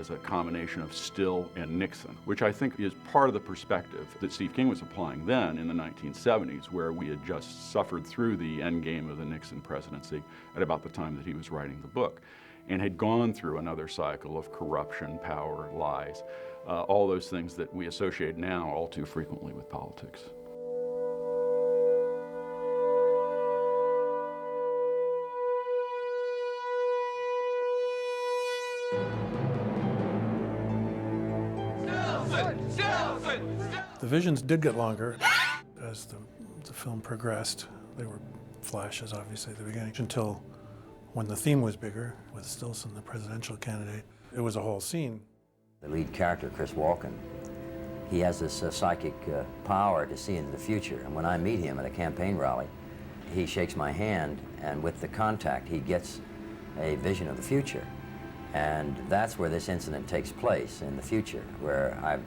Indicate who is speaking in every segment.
Speaker 1: as a combination of Still and Nixon, which I think is part of the perspective that Steve King was applying then in the 1970s, where we had just suffered through the endgame of the Nixon presidency at about the time that he was writing the book, and had gone through another cycle of corruption, power, lies, all those things that we associate now all too frequently with politics.
Speaker 2: The visions did get longer as the film progressed. They were flashes, obviously, at the beginning, until when the theme was bigger, with Stillson, the presidential candidate. It was a whole scene.
Speaker 3: The lead character, Chris Walken, he has this psychic power to see into the future. And when I meet him at a campaign rally, he shakes my hand, and with the contact, he gets a vision of the future. And that's where this incident takes place, in the future, where I've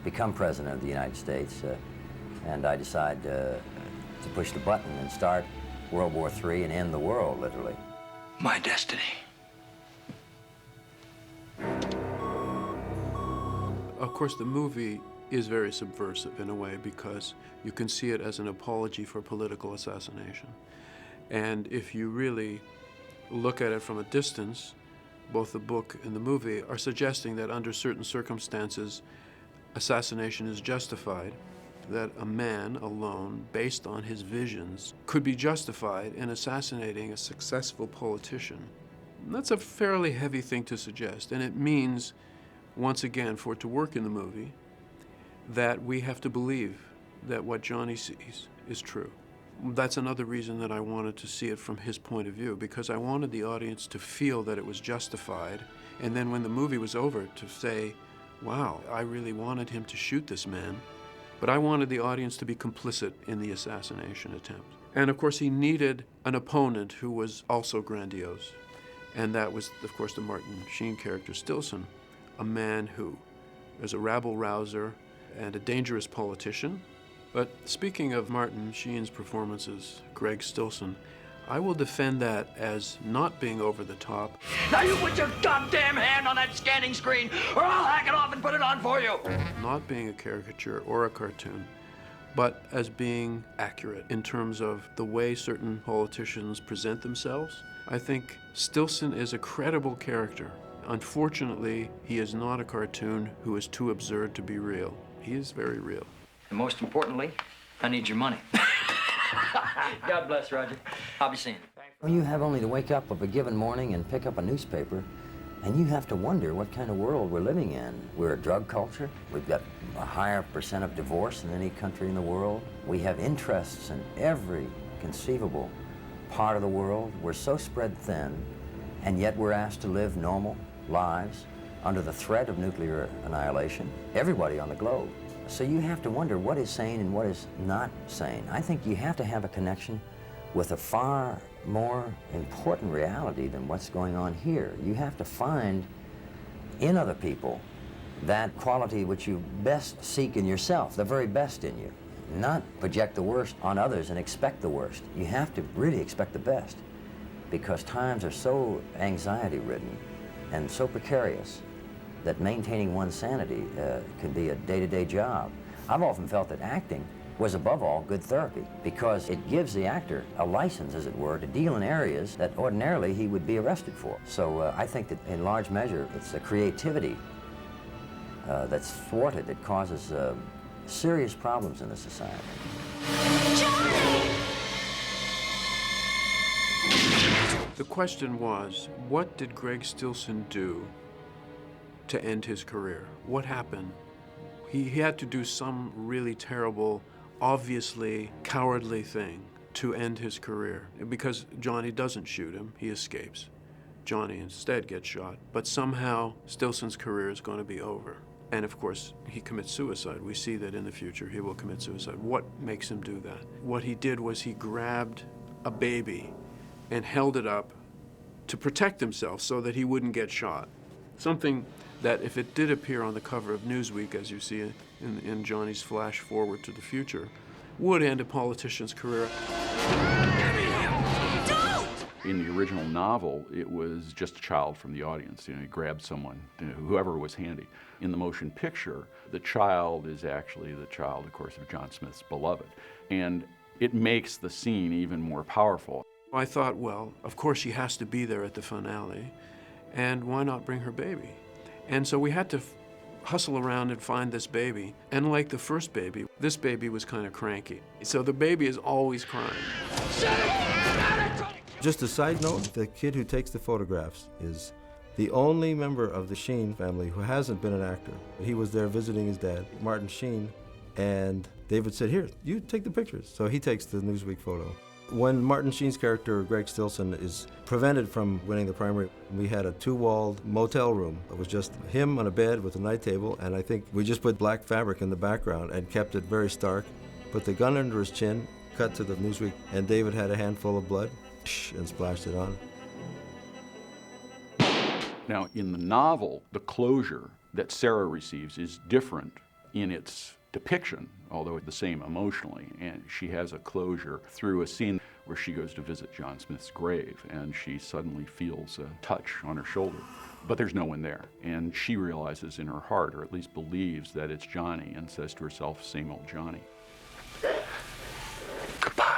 Speaker 3: become president of the United States, and I decide to push the button and start World War III and end the world, literally.
Speaker 4: My destiny.
Speaker 5: Of course, the movie is very subversive in a way because you can see it as an apology for political assassination. And if you really look at it from a distance, both the book and the movie are suggesting that under certain circumstances, assassination is justified, that a man alone, based on his visions, could be justified in assassinating a successful politician. And that's a fairly heavy thing to suggest, and it means, once again, for it to work in the movie, that we have to believe that what Johnny sees is true. That's another reason that I wanted to see it from his point of view, because I wanted the audience to feel that it was justified, and then when the movie was over, to say, wow, I really wanted him to shoot this man, but I wanted the audience to be complicit in the assassination attempt. And of course, he needed an opponent who was also grandiose, and that was, of course, the Martin Sheen character, Stillson, a man who is a rabble-rouser and a dangerous politician. But speaking of Martin Sheen's performances, Greg Stillson, I will defend that as not being over the top.
Speaker 4: Now you put your goddamn hand on that scanning screen, or I'll hack it off and put it on for you.
Speaker 5: Not being a caricature or a cartoon, but as being accurate in terms of the way certain politicians present themselves. I think Stillson is a credible character. Unfortunately, he is not a cartoon who is too absurd to be real. He is very real.
Speaker 4: And most importantly, I need your money. God bless, Roger. I'll be seeing you.
Speaker 3: Well, you have only to wake up of a given morning and pick up a newspaper, and you have to wonder what kind of world we're living in. We're a drug culture. We've got a higher percent of divorce than any country in the world. We have interests in every conceivable part of the world. We're so spread thin, and yet we're asked to live normal lives under the threat of nuclear annihilation. Everybody on the globe. So you have to wonder what is sane and what is not sane. I think you have to have a connection with a far more important reality than what's going on here. You have to find in other people that quality which you best seek in yourself, the very best in you. Not project the worst on others and expect the worst. You have to really expect the best, because times are so anxiety-ridden and so precarious that maintaining one's sanity can be a day-to-day job. I've often felt that acting was above all good therapy, because it gives the actor a license, as it were, to deal in areas that ordinarily he would be arrested for. So I think that in large measure it's a creativity that's thwarted that causes serious problems in the society.
Speaker 6: Johnny!
Speaker 5: The question was, what did Greg Stillson do to end his career? What happened? He had to do some really terrible, obviously cowardly thing to end his career, because Johnny doesn't shoot him, he escapes. Johnny instead gets shot, but somehow Stillson's career is going to be over. And of course, he commits suicide. We see that in the future he will commit suicide. What makes him do that? What he did was he grabbed a baby and held it up to protect himself so that he wouldn't get shot. Something that if it did appear on the cover of Newsweek, as you see in Johnny's flash forward to the future, would end a politician's career.
Speaker 6: Don't!
Speaker 1: In the original novel, it was just a child from the audience. He grabbed someone, whoever was handy. In the motion picture, the child is actually the child, of course, of John Smith's beloved. And it makes the scene even more powerful.
Speaker 5: I thought, well, of course she has to be there at the finale, and why not bring her baby? And so we had to hustle around and find this baby. And like the first baby, this baby was kind of cranky. So the baby is always crying.
Speaker 7: Just a side note, the kid who takes the photographs is the only member of the Sheen family who hasn't been an actor. He was there visiting his dad, Martin Sheen, and David said, here, you take the pictures. So he takes the Newsweek photo. When Martin Sheen's character, Greg Stilson, is prevented from winning the primary, we had a two-walled motel room. It was just him on a bed with a night table, and I think we just put black fabric in the background and kept it very stark. Put the gun under his chin, cut to the Newsweek, and David had a handful of blood and splashed it on.
Speaker 1: Now, in the novel, the closure that Sarah receives is different in its depiction, although the same emotionally. And she has a closure through a scene where she goes to visit John Smith's grave, and she suddenly feels a touch on her shoulder. But there's no one there. And she realizes in her heart, or at least believes, that it's Johnny, and says to herself, same old Johnny. Goodbye.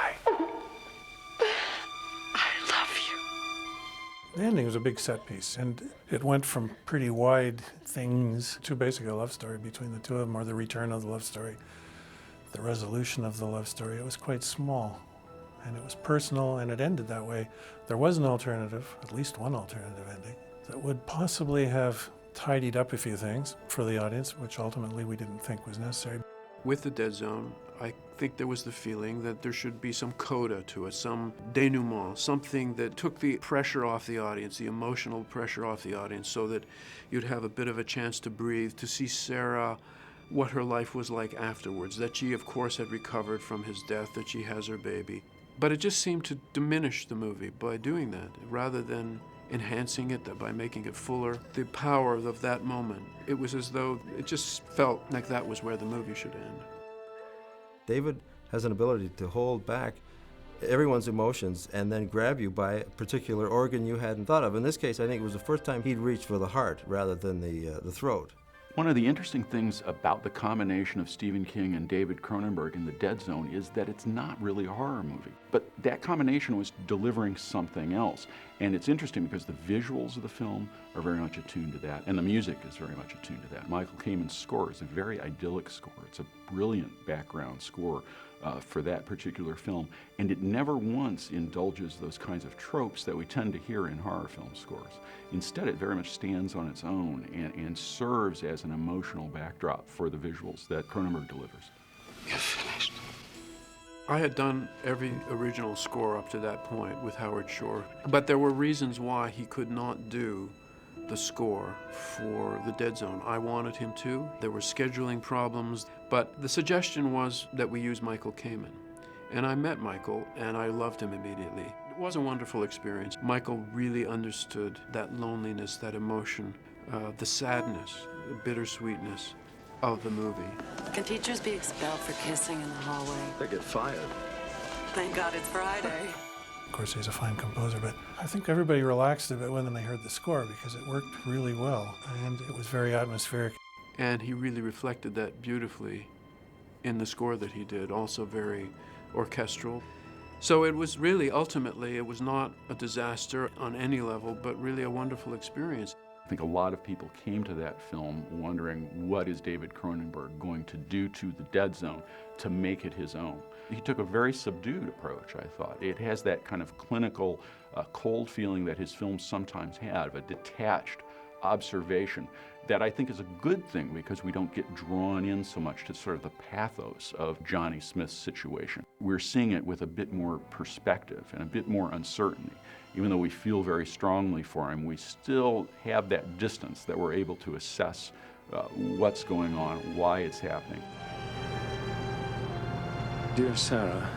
Speaker 2: The ending was a big set piece, and it went from pretty wide things to basically a love story between the two of them, or the return of the love story, the resolution of the love story. It was quite small, and it was personal, and it ended that way. There was an alternative, at least one alternative ending, that would possibly have tidied up a few things for the audience, which ultimately we didn't think was necessary.
Speaker 5: With The Dead Zone, I think there was the feeling that there should be some coda to it, some denouement, something that took the pressure off the audience, the emotional pressure off the audience, so that you'd have a bit of a chance to breathe, to see Sarah, what her life was like afterwards, that she, of course, had recovered from his death, that she has her baby. But it just seemed to diminish the movie by doing that, rather than enhancing it by making it fuller. The power of that moment, it was as though it just felt like that was where the movie should end.
Speaker 7: David has an ability to hold back everyone's emotions and then grab you by a particular organ you hadn't thought of. In this case, I think it was the first time he'd reached for the heart rather than the throat.
Speaker 1: One of the interesting things about the combination of Stephen King and David Cronenberg in The Dead Zone is that it's not really a horror movie. But that combination was delivering something else. And it's interesting because the visuals of the film are very much attuned to that, and the music is very much attuned to that. Michael Kamen's score is a very idyllic score. It's a brilliant background score for that particular film, and it never once indulges those kinds of tropes that we tend to hear in horror film scores. Instead, it very much stands on its own and serves as an emotional backdrop for the visuals that Cronenberg delivers.
Speaker 6: You're finished.
Speaker 5: I had done every original score up to that point with Howard Shore, but there were reasons why he could not do the score for The Dead Zone. I wanted him to. There were scheduling problems, but the suggestion was that we use Michael Kamen. And I met Michael, and I loved him immediately. It was a wonderful experience. Michael really understood that loneliness, that emotion, the sadness, the bittersweetness of the movie.
Speaker 8: Can teachers be expelled for kissing in the hallway?
Speaker 9: They get fired.
Speaker 8: Thank God it's Friday.
Speaker 2: Of course, he's a fine composer, but I think everybody relaxed a bit when they heard the score because it worked really well, and it was very atmospheric.
Speaker 5: And he really reflected that beautifully in the score that he did, also very orchestral. So it was really, ultimately, it was not a disaster on any level, but really a wonderful experience.
Speaker 1: I think a lot of people came to that film wondering, what is David Cronenberg going to do to The Dead Zone to make it his own? He took a very subdued approach, I thought. It has that kind of clinical, cold feeling that his films sometimes have, a detached observation that I think is a good thing because we don't get drawn in so much to sort of the pathos of Johnny Smith's situation. We're seeing it with a bit more perspective and a bit more uncertainty. Even though we feel very strongly for him, we still have that distance that we're able to assess what's going on, why it's happening.
Speaker 9: Dear Sarah,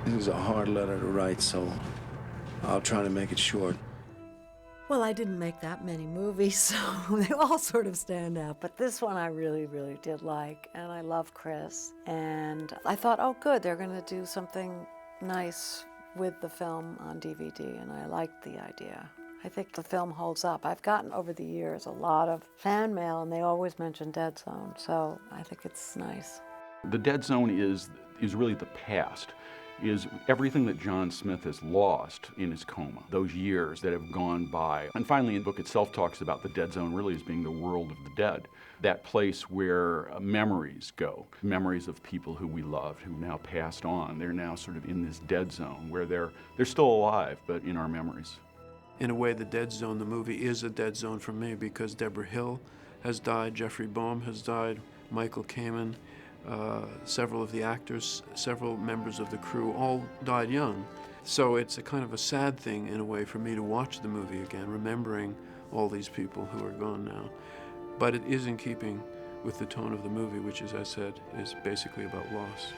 Speaker 9: this is a hard letter to write, so I'll try to make it short.
Speaker 10: Well, I didn't make that many movies, so they all sort of stand out. But this one I really, really did like, and I love Chris. And I thought, oh, good, they're going to do something nice with the film on DVD, and I liked the idea. I think the film holds up. I've gotten over the years a lot of fan mail, and they always mention Dead Zone, so I think it's nice.
Speaker 1: The Dead Zone is really the past, is everything that John Smith has lost in his coma, those years that have gone by. And finally, the book itself talks about the Dead Zone really as being the world of the dead, that place where memories go, memories of people who we loved, who now passed on. They're now sort of in this dead zone where they're still alive, but in our memories.
Speaker 5: In a way, The Dead Zone, the movie, is a dead zone for me because Deborah Hill has died, Jeffrey Boehm has died, Michael Kamen, several of the actors, several members of the crew, all died young. So it's a kind of a sad thing, in a way, for me to watch the movie again, remembering all these people who are gone now. But it is in keeping with the tone of the movie, which, as I said, is basically about loss.